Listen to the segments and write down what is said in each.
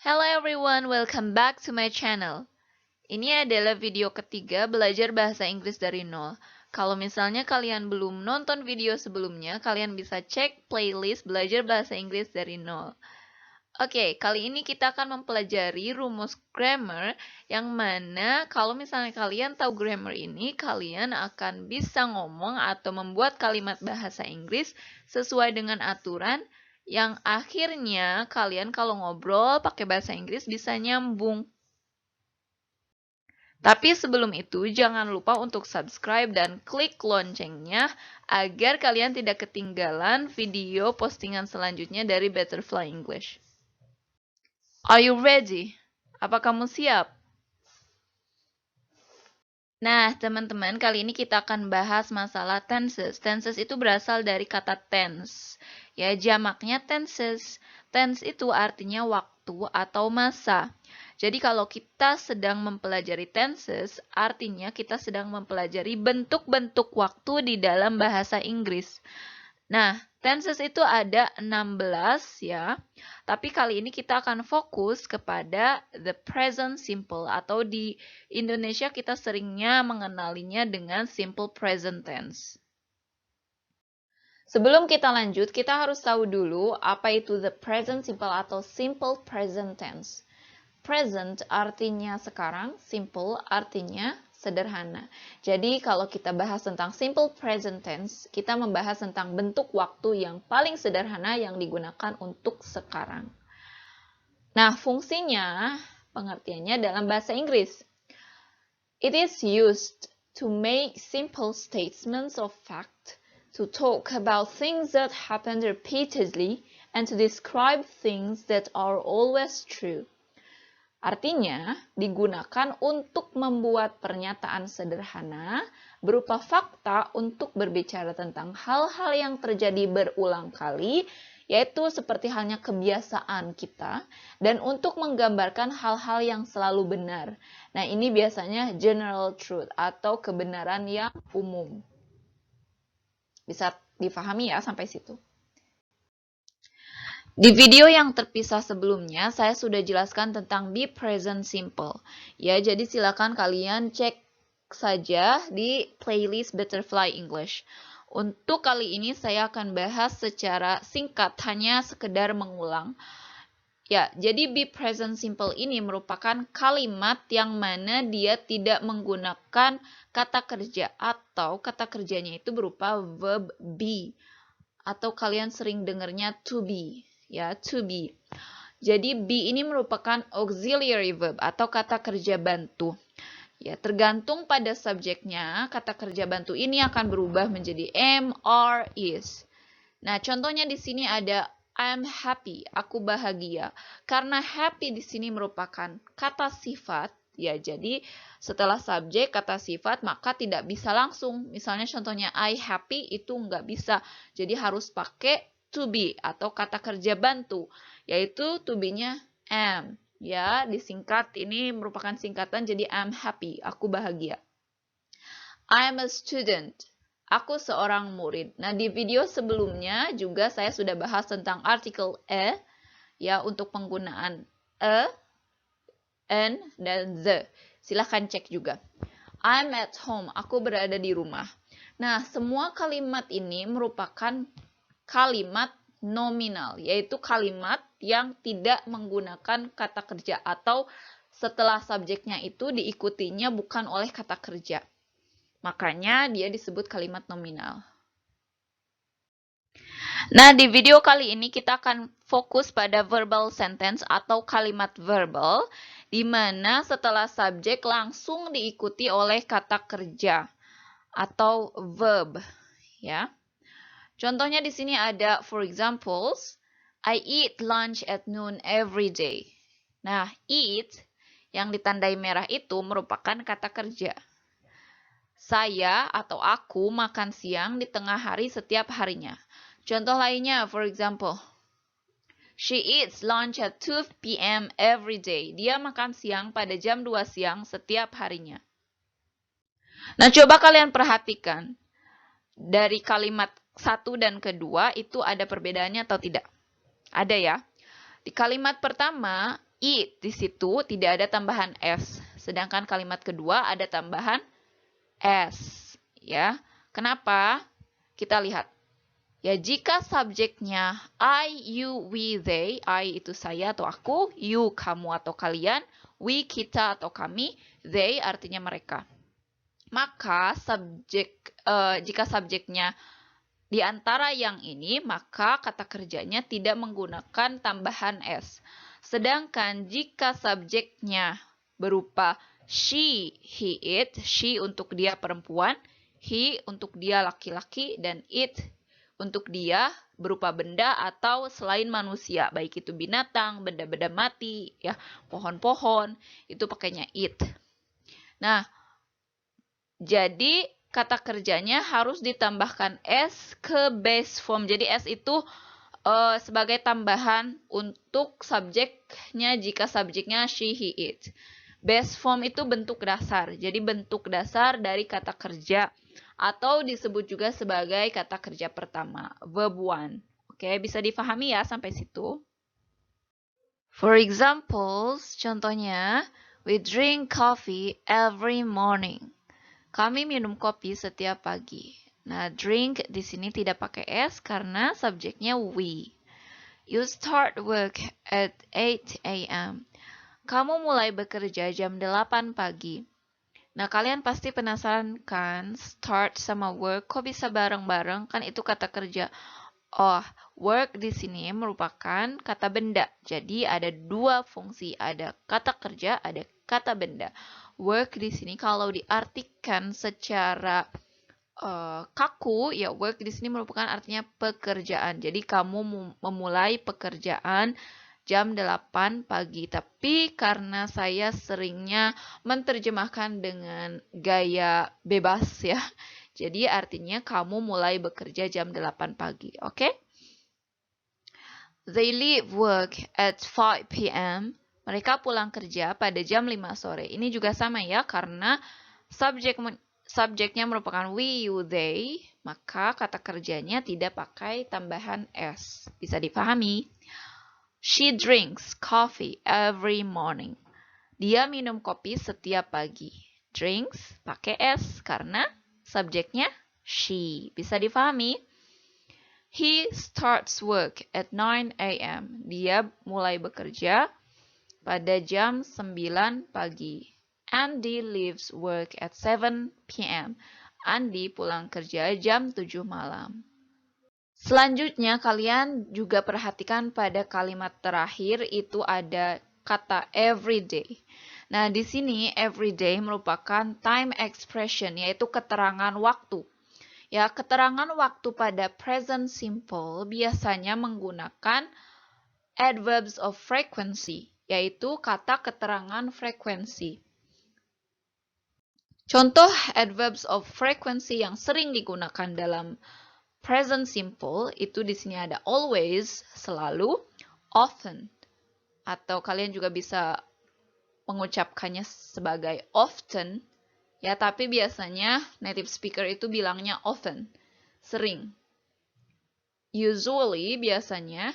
Hello everyone, welcome back to my channel. Ini adalah video ketiga belajar bahasa Inggris dari nol. Kalau misalnya kalian belum nonton video sebelumnya, kalian bisa cek playlist belajar bahasa Inggris dari nol. Oke, kali ini kita akan mempelajari rumus grammar yang mana kalau misalnya kalian tahu grammar ini, kalian akan bisa ngomong atau membuat kalimat bahasa Inggris sesuai dengan aturan yang akhirnya kalian kalau ngobrol pakai bahasa Inggris bisa nyambung. Tapi sebelum itu, jangan lupa untuk subscribe dan klik loncengnya agar kalian tidak ketinggalan video postingan selanjutnya dari Butterfly English. Are you ready? Apa kamu siap? Nah, teman-teman, kali ini kita akan bahas masalah tenses. Tenses itu berasal dari kata tense. Ya, jamaknya tenses. Tense itu artinya waktu atau masa. Jadi kalau kita sedang mempelajari tenses, artinya kita sedang mempelajari bentuk-bentuk waktu di dalam bahasa Inggris. Nah, tenses itu ada 16 ya. Tapi kali ini kita akan fokus kepada the present simple atau di Indonesia kita seringnya mengenalinya dengan simple present tense. Sebelum kita lanjut, kita harus tahu dulu apa itu the present simple atau simple present tense. Present artinya sekarang, simple artinya sederhana. Jadi kalau kita bahas tentang simple present tense, kita membahas tentang bentuk waktu yang paling sederhana yang digunakan untuk sekarang. Nah, fungsinya, pengertiannya dalam bahasa Inggris. It is used to make simple statements of fact, to talk about things that happen repeatedly, and to describe things that are always true. Artinya, digunakan untuk membuat pernyataan sederhana berupa fakta untuk berbicara tentang hal-hal yang terjadi berulang kali, yaitu seperti halnya kebiasaan kita, dan untuk menggambarkan hal-hal yang selalu benar. Nah, ini biasanya general truth atau kebenaran yang umum. Bisa difahami ya sampai situ. Di video yang terpisah sebelumnya, saya sudah jelaskan tentang be present simple. Ya, jadi silakan kalian cek saja di playlist Butterfly English. Untuk kali ini saya akan bahas secara singkat, hanya sekedar mengulang. Ya, jadi be present simple ini merupakan kalimat yang mana dia tidak menggunakan kata kerja atau kata kerjanya itu berupa verb be. Atau kalian sering dengarnya to be. Ya, to be. Jadi be ini merupakan auxiliary verb atau kata kerja bantu. Ya, tergantung pada subjeknya, kata kerja bantu ini akan berubah menjadi am, are, is. Nah, contohnya di sini ada I'm happy, aku bahagia. Karena happy di sini merupakan kata sifat, ya jadi setelah subjek kata sifat maka tidak bisa langsung. Misalnya contohnya I happy itu nggak bisa. Jadi harus pakai to be atau kata kerja bantu, yaitu to be-nya am. Ya, disingkat ini merupakan singkatan jadi I'm happy, aku bahagia. I'm a student. Aku seorang murid. Nah, di video sebelumnya juga saya sudah bahas tentang artikel ya untuk penggunaan an, dan the. Silahkan cek juga. I'm at home. Aku berada di rumah. Nah, semua kalimat ini merupakan kalimat nominal, yaitu kalimat yang tidak menggunakan kata kerja atau setelah subjeknya itu diikutinya bukan oleh kata kerja. Makanya dia disebut kalimat nominal. Nah, di video kali ini kita akan fokus pada verbal sentence atau kalimat verbal, di mana setelah subjek langsung diikuti oleh kata kerja atau verb, ya. Contohnya di sini ada, for examples, I eat lunch at noon every day. Nah, eat yang ditandai merah itu merupakan kata kerja. Saya atau aku makan siang di tengah hari setiap harinya. Contoh lainnya, for example, she eats lunch at 2 p.m. every day. Dia makan siang pada jam 2 siang setiap harinya. Nah, coba kalian perhatikan. Dari kalimat satu dan kedua itu ada perbedaannya atau tidak? Ada ya. Di kalimat pertama, eat di situ tidak ada tambahan s. Sedangkan kalimat kedua ada tambahan s, ya. Kenapa? Kita lihat. Ya, jika subjeknya I, you, we, they, I itu saya atau aku, you kamu atau kalian, we kita atau kami, they artinya mereka. Maka jika subjeknya di antara yang ini, maka kata kerjanya tidak menggunakan tambahan s. Sedangkan jika subjeknya berupa she, he, it, she untuk dia perempuan, he untuk dia laki-laki, dan it untuk dia berupa benda atau selain manusia, baik itu binatang, benda-benda mati, ya, pohon-pohon, itu pakainya it. Nah, jadi kata kerjanya harus ditambahkan s ke base form. Jadi s itu sebagai tambahan untuk subjeknya jika subjeknya she, he, it. Base form itu bentuk dasar. Jadi bentuk dasar dari kata kerja atau disebut juga sebagai kata kerja pertama, verb one. Oke, bisa difahami ya sampai situ. For examples, contohnya, we drink coffee every morning. Kami minum kopi setiap pagi. Nah, drink di sini tidak pakai s karena subjeknya we. You start work at 8 a.m. Kamu mulai bekerja jam 8 pagi. Nah, kalian pasti penasaran kan, start sama work kok bisa bareng-bareng? Kan itu kata kerja. Oh, work di sini merupakan kata benda. Jadi ada dua fungsi, ada kata kerja, ada kata benda. Work di sini kalau diartikan secara kaku, ya work di sini merupakan artinya pekerjaan. Jadi kamu memulai pekerjaan jam 8 pagi. Tapi karena saya seringnya menerjemahkan dengan gaya bebas ya. Jadi artinya kamu mulai bekerja jam 8 pagi, oke? They leave work at 5 p.m. Mereka pulang kerja pada jam 5 sore. Ini juga sama ya, karena subjeknya merupakan we, you, they, maka kata kerjanya tidak pakai tambahan s. Bisa dipahami? She drinks coffee every morning. Dia minum kopi setiap pagi. Drinks pakai s karena subjeknya she. Bisa dipahami? He starts work at 9 a.m. Dia mulai bekerja pada jam 9 pagi. Andy leaves work at 7 p.m. Andy pulang kerja jam 7 malam. Selanjutnya, kalian juga perhatikan pada kalimat terakhir itu ada kata everyday. Nah, di sini everyday merupakan time expression, yaitu keterangan waktu. Ya, keterangan waktu pada present simple biasanya menggunakan adverbs of frequency, yaitu kata keterangan frekuensi. Contoh adverbs of frequency yang sering digunakan dalam present simple itu di sini ada always, selalu, often. Atau kalian juga bisa mengucapkannya sebagai often, ya, tapi biasanya native speaker itu bilangnya often, sering. Usually, biasanya.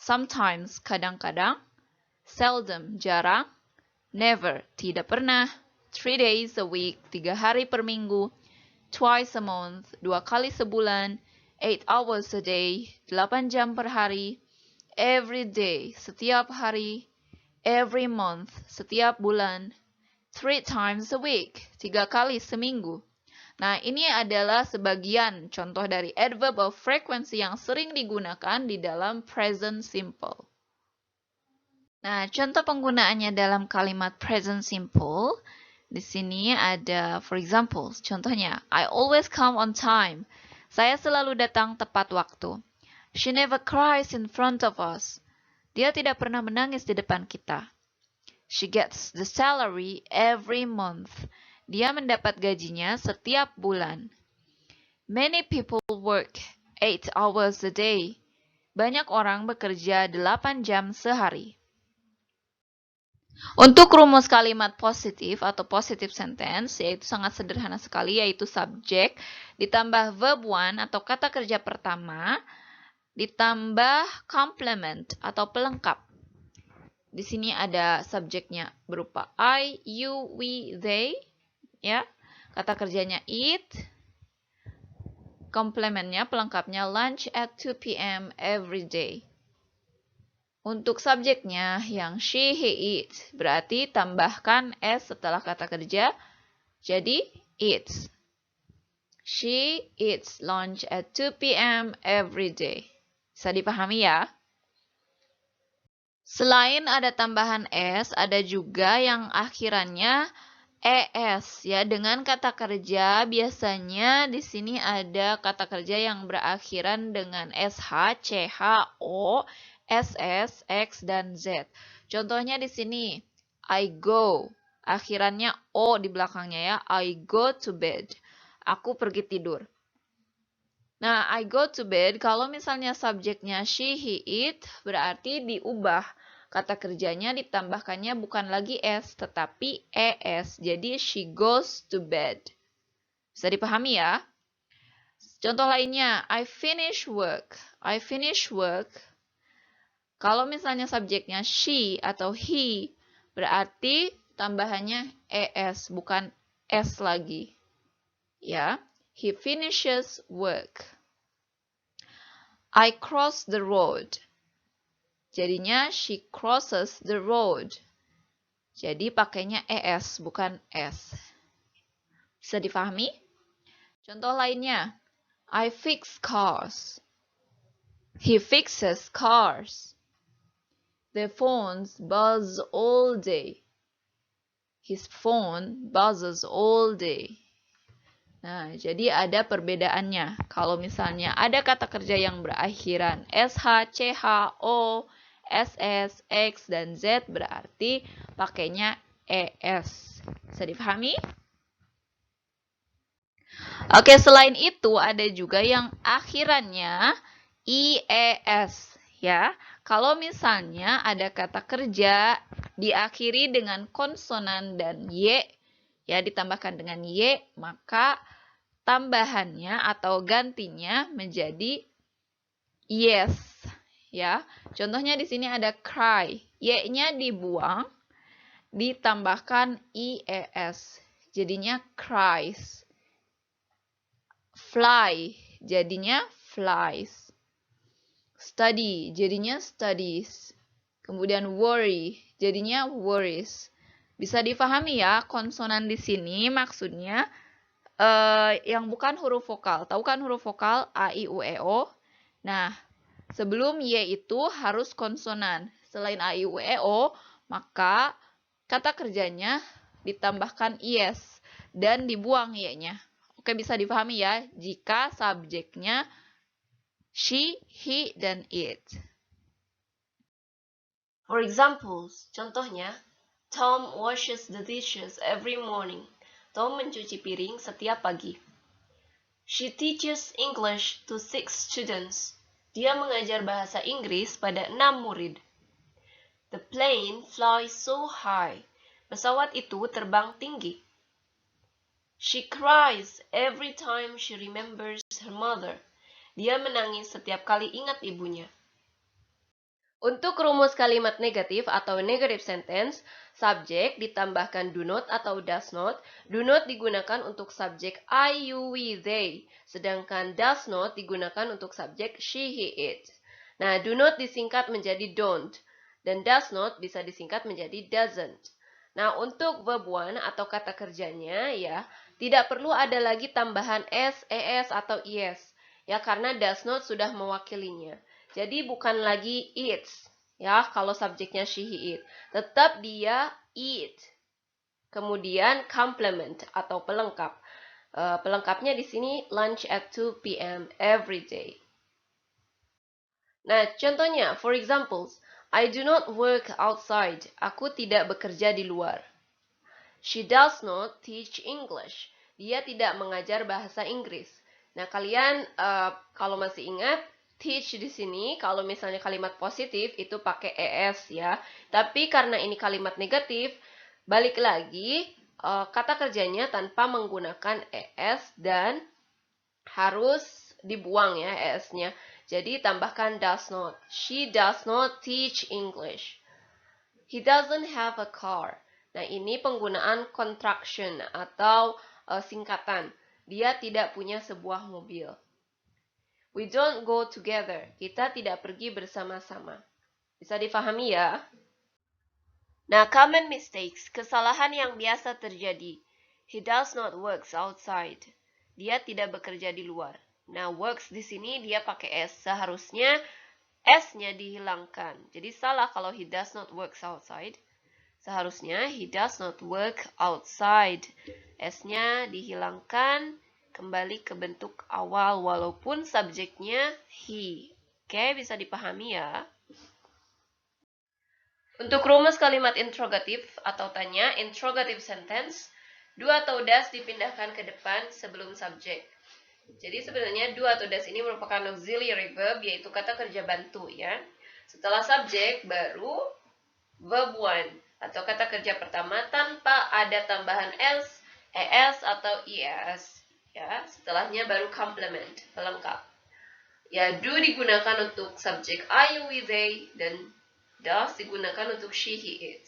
Sometimes, kadang-kadang. Seldom, jarang. Never, tidak pernah. 3 days a week, 3 hari per minggu. Twice a month, 2 kali sebulan. 8 hours a day, 8 jam per hari. Every day, setiap hari. Every month, setiap bulan. 3 times a week, 3 kali seminggu. Nah, ini adalah sebagian contoh dari adverb of frequency yang sering digunakan di dalam present simple. Nah, contoh penggunaannya dalam kalimat present simple, di sini ada, for example, contohnya, I always come on time. Saya selalu datang tepat waktu. She never cries in front of us. Dia tidak pernah menangis di depan kita. She gets the salary every month. Dia mendapat gajinya setiap bulan. Many people work 8 hours a day. Banyak orang bekerja 8 jam sehari. Untuk rumus kalimat positif atau positive sentence, yaitu sangat sederhana sekali, yaitu subjek ditambah verb one atau kata kerja pertama, ditambah complement atau pelengkap. Di sini ada subjeknya berupa I, you, we, they, ya. Kata kerjanya eat. Komplementnya, pelengkapnya lunch at 2 p.m. every day. Untuk subjeknya yang she, he, it, berarti tambahkan s setelah kata kerja, jadi eats. She eats lunch at 2 p.m. every day. Bisa dipahami ya? Selain ada tambahan s, ada juga yang akhirannya es ya. Dengan kata kerja biasanya di sini ada kata kerja yang berakhiran dengan sh, ch, o, ss, x dan z. Contohnya di sini I go, akhirannya o di belakangnya ya. I go to bed. Aku pergi tidur. Nah, I go to bed, kalau misalnya subjeknya she, he, it, berarti diubah. Kata kerjanya ditambahkannya bukan lagi s, tetapi es. Jadi, she goes to bed. Bisa dipahami ya? Contoh lainnya, I finish work. I finish work. Kalau misalnya subjeknya she atau he, berarti tambahannya es, bukan s lagi. Ya, he finishes work. I cross the road. Jadinya she crosses the road. Jadi pakainya es, bukan s. Bisa difahami? Contoh lainnya, I fix cars. He fixes cars. Their phones buzz all day. His phone buzzes all day. Nah, jadi ada perbedaannya. Kalau misalnya ada kata kerja yang berakhiran sh, ch, o, ss, x, dan z, berarti pakainya es. Bisa dipahami? Oke, selain itu ada juga yang akhirannya ies. Ya, kalau misalnya ada kata kerja diakhiri dengan konsonan dan y, ya ditambahkan dengan y, maka tambahannya atau gantinya menjadi yes, ya. Contohnya di sini ada cry, y-nya dibuang, ditambahkan ies, jadinya cries. Fly, jadinya flies. Study, jadinya studies. Kemudian worry, jadinya worries. Bisa difahami ya, konsonan di sini maksudnya yang bukan huruf vokal. Tahu kan huruf vokal A, I, U, E, O? Nah, sebelum Y itu harus konsonan. Selain A, I, U, E, O, maka kata kerjanya ditambahkan IS dan dibuang Y-nya. Oke, bisa dipahami ya jika subjeknya she, he, dan it. For examples, contohnya, Tom washes the dishes every morning. Tom mencuci piring setiap pagi. She teaches English to 6 students. Dia mengajar bahasa Inggris pada 6 murid. The plane flies so high. Pesawat itu terbang tinggi. She cries every time she remembers her mother. Dia menangis setiap kali ingat ibunya. Untuk rumus kalimat negatif atau negative sentence, subjek ditambahkan do not atau does not. Do not digunakan untuk subjek I, you, we, they. Sedangkan does not digunakan untuk subjek she, he, it. Nah, do not disingkat menjadi don't. Dan does not bisa disingkat menjadi doesn't. Nah, untuk verb one atau kata kerjanya ya, tidak perlu ada lagi tambahan s, es, atau es. Ya, karena does not sudah mewakilinya. Jadi bukan lagi eats, ya kalau subjeknya she, he, it. Tetap dia eat. Kemudian complement atau pelengkap. Pelengkapnya di sini lunch at 2 p.m. every day. Nah, contohnya, for example, I do not work outside. Aku tidak bekerja di luar. She does not teach English. Dia tidak mengajar bahasa Inggris. Nah, kalian kalau masih ingat, teach di sini kalau misalnya kalimat positif itu pakai es ya. Tapi karena ini kalimat negatif, balik lagi kata kerjanya tanpa menggunakan es dan harus dibuang ya es-nya. Jadi tambahkan does not. She does not teach English. He doesn't have a car. Nah, ini penggunaan contraction atau singkatan. Dia tidak punya sebuah mobil. We don't go together. Kita tidak pergi bersama-sama. Bisa difahami ya? Nah, common mistakes, kesalahan yang biasa terjadi. He does not work outside. Dia tidak bekerja di luar. Nah, works di sini dia pakai S. Seharusnya S-nya dihilangkan. Jadi salah kalau he does not work outside. Seharusnya he does not work outside. S-nya dihilangkan, kembali ke bentuk awal walaupun subjeknya he. Oke, bisa dipahami ya. Untuk rumus kalimat interrogatif atau tanya, interrogative sentence, do atau does dipindahkan ke depan sebelum subjek. Jadi sebenarnya do atau does ini merupakan auxiliary verb, yaitu kata kerja bantu ya. Setelah subjek baru verb one atau kata kerja pertama tanpa ada tambahan else, es atau es. Ya, setelahnya baru complement, pelengkap. Ya, do digunakan untuk subjek I, we, they, dan does digunakan untuk she, he, it.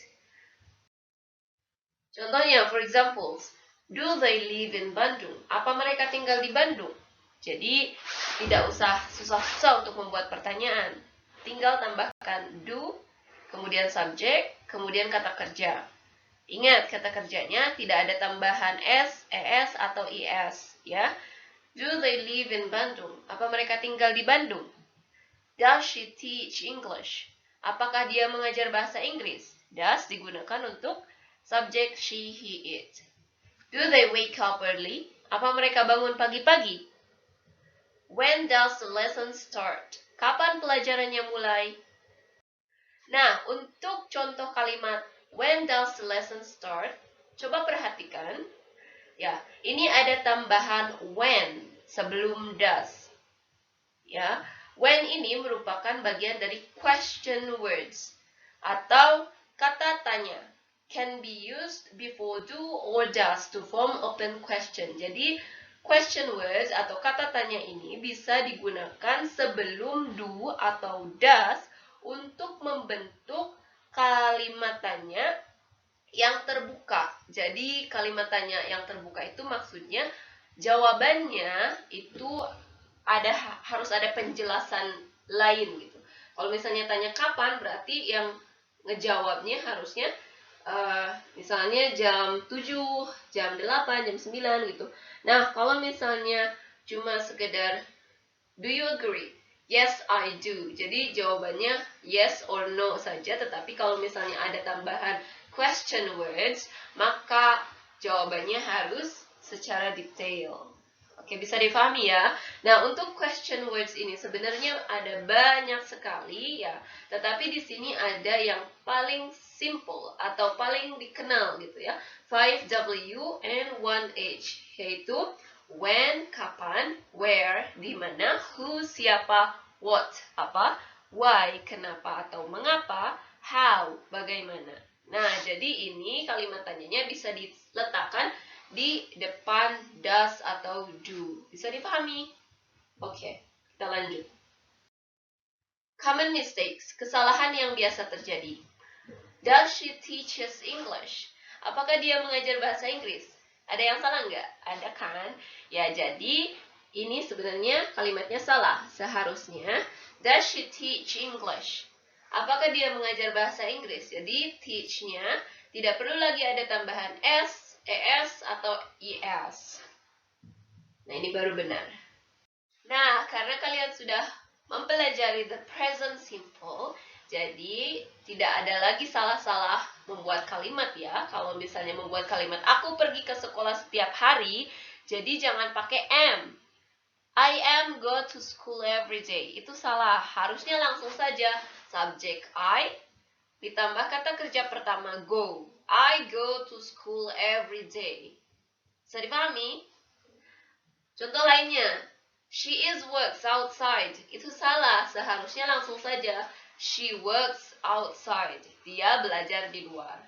Contohnya, for example, do they live in Bandung? Apa mereka tinggal di Bandung? Jadi, tidak usah susah-susah untuk membuat pertanyaan. Tinggal tambahkan do, kemudian subjek, kemudian kata kerja. Ingat, kata kerjanya tidak ada tambahan s, es, atau is. Ya. Do they live in Bandung? Apa mereka tinggal di Bandung? Does she teach English? Apakah dia mengajar bahasa Inggris? Does digunakan untuk subjek she, he, it. Do they wake up early? Apa mereka bangun pagi-pagi? When does the lesson start? Kapan pelajarannya mulai? Nah, untuk contoh kalimat when does the lesson start, coba perhatikan. Ya, ini ada tambahan when sebelum does. Ya, when ini merupakan bagian dari question words atau kata tanya. Can be used before do or does to form open question. Jadi, question words atau kata tanya ini bisa digunakan sebelum do atau does untuk membentuk kalimat tanya yang terbuka. Jadi, kalimat tanya yang terbuka itu maksudnya jawabannya itu harus ada penjelasan lain gitu. Kalau misalnya tanya kapan, berarti yang ngejawabnya harusnya misalnya jam 7, jam 8, jam 9 gitu. Nah, kalau misalnya cuma sekedar do you agree? Yes, I do. Jadi jawabannya yes or no saja, tetapi kalau misalnya ada tambahan question words, maka jawabannya harus secara detail. Oke, bisa difahami ya. Nah, untuk question words ini sebenarnya ada banyak sekali ya. Tetapi di sini ada yang paling simple atau paling dikenal gitu ya. 5W and 1H, yaitu when, kapan, where, di mana, who, siapa, what, apa, why, kenapa atau mengapa, how, bagaimana. Nah, jadi ini kalimat tanyanya bisa diletakkan di depan does atau do. Bisa dipahami? Oke, kita lanjut. Common mistakes, kesalahan yang biasa terjadi. Does she teaches English? Apakah dia mengajar bahasa Inggris? Ada yang salah nggak? Ada kan? Ya, jadi ini sebenarnya kalimatnya salah. Seharusnya, does she teach English? Apakah dia mengajar bahasa Inggris? Jadi, teach-nya tidak perlu lagi ada tambahan s, es, atau es. Nah, ini baru benar. Nah, karena kalian sudah mempelajari the present simple, jadi tidak ada lagi salah-salah membuat kalimat ya. Kalau misalnya membuat kalimat aku pergi ke sekolah setiap hari, jadi jangan pakai am. I am go to school every day. Itu salah. Harusnya langsung saja subjek I ditambah kata kerja pertama go. I go to school every day. Bisa dipahami? Contoh lainnya, she is works outside. Itu salah. Seharusnya langsung saja she works outside. Dia belajar di luar.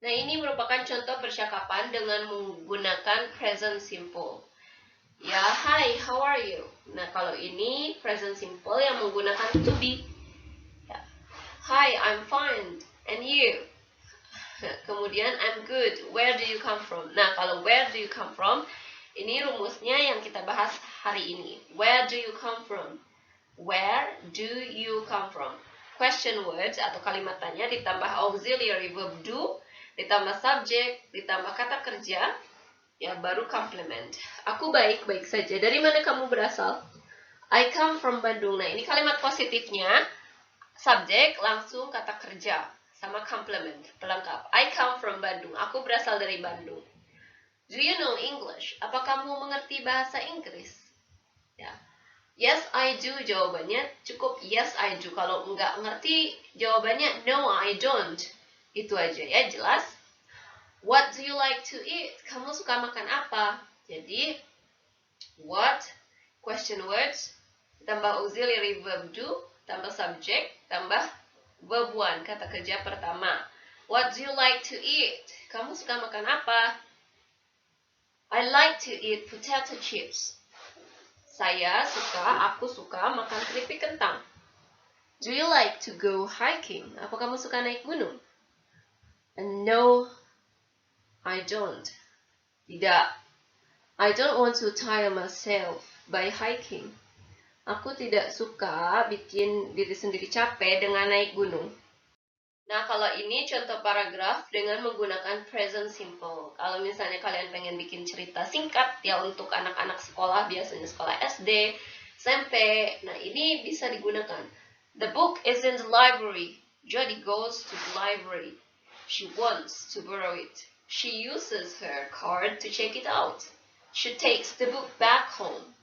Nah, ini merupakan contoh percakapan dengan menggunakan present simple. Ya, hi, how are you? Nah, kalau ini present simple yang menggunakan to be. Ya. Hi, I'm fine. And you? Kemudian I'm good. Where do you come from? Nah, kalau where do you come from, ini rumusnya yang kita bahas hari ini. Where do you come from? Where do you come from? Question words atau kalimat tanya ditambah auxiliary verb do, ditambah subject, ditambah kata kerja, ya baru complement. Aku baik-baik saja. Dari mana kamu berasal? I come from Bandung. Nah, ini kalimat positifnya. Subjek langsung kata kerja sama complement, pelengkap. I come from Bandung. Aku berasal dari Bandung. Do you know English? Apa kamu mengerti bahasa Inggris? Ya. Yes, I do jawabannya. Cukup yes, I do. Kalau nggak ngerti jawabannya no, I don't. Itu aja ya, jelas. What do you like to eat? Kamu suka makan apa? Jadi, what, question words, tambah auxiliary verb do, tambah subject, tambah verb one, kata kerja pertama. What do you like to eat? Kamu suka makan apa? I like to eat potato chips. Aku suka makan keripik kentang. Do you like to go hiking? Apa kamu suka naik gunung? No, I don't. Tidak. I don't want to tire myself by hiking. Aku tidak suka bikin diri sendiri capek dengan naik gunung. Nah, kalau ini contoh paragraf dengan menggunakan present simple. Kalau misalnya kalian pengen bikin cerita singkat ya untuk anak-anak sekolah, biasanya sekolah SD, SMP, nah ini bisa digunakan. The book is in the library. Jody goes to the library. She wants to borrow it. She uses her card to check it out. She takes the book back home.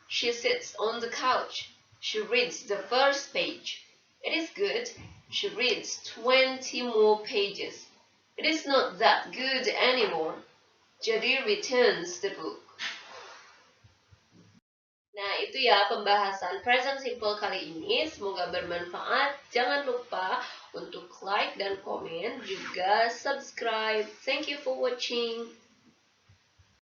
She sits on the couch. She reads the first page. It is good. She reads 20 more pages. It is not that good anymore. Jody returns the book. Nah, itu ya pembahasan present simple kali ini. Semoga bermanfaat. Jangan lupa untuk like dan komen, juga subscribe. Thank you for watching.